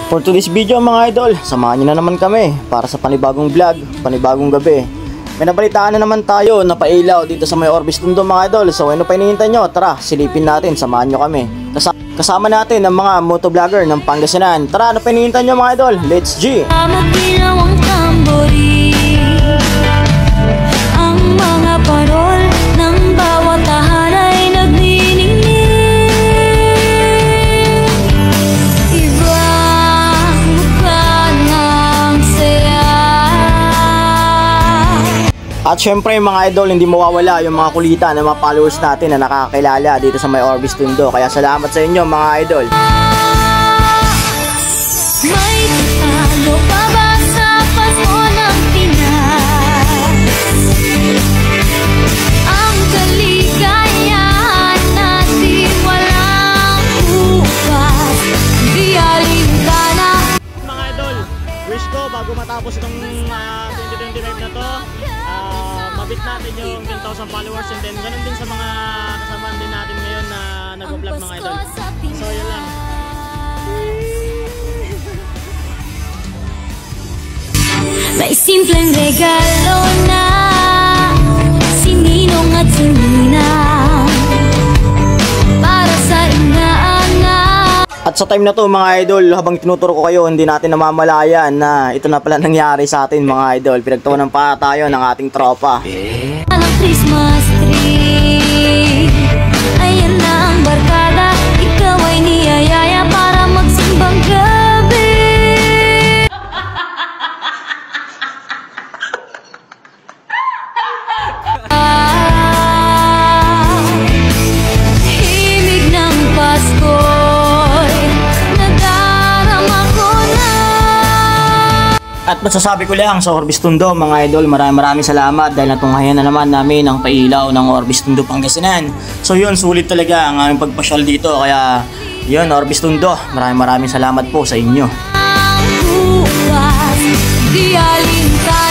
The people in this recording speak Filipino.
For today's video mga idol, samahan nyo na naman kami para sa panibagong vlog, panibagong gabi. May nabalitaan na naman tayo na pailaw dito sa may Orbis Tondo mga idol. So ano pa hinihintay nyo? Tara, silipin natin, samahan nyo kami. Kasama natin ang mga motovlogger ng Pangasinan. Tara, ano pa hinihintay nyo mga idol? Let's G! Ang mga parol ng bawat tahan ay nagniningning. Ibang mukha ng saya. At syempre mga idol, hindi mawawala yung mga kulitan ng mga followers natin na nakakilala dito sa may Orbis Tondo. Kaya salamat sa inyo mga idol. May ano pa ba sa paso ng Pinas? Ang kaligayahan natin walang bukas. Di alintana. Mga idol, wish ko bago matapos itong 2025 na to, mabit natin yung 10,000 followers, and then ganun din sa mga kasamaan din natin ngayon na nag-vlog mga idol. So yun lang. May simpleng regalo na si Ninong at si Ninang para sa inaanak. At sa time na to mga idol, habang tinuturo ko kayo, hindi natin namamalayan na ito na pala nangyari sa atin mga idol. Pinagtawanan pa tayo ng ating tropa. Ang Christmas tree, ayan na ang barkada, ikaw ay niyayaya para magsimbang gabi. Himig ng Pasko'y nadarama ko na. At masasabi ko lang sa Orbis Tondo mga idol, maraming salamat dahil natunghayan na naman namin ang pailaw ng Orbis Tondo Pangasinan. So yun, sulit talaga ang aming pagpasyal dito. Kaya yun, Orbis Tondo, maraming salamat po sa inyo. Ang bukas, di alintana.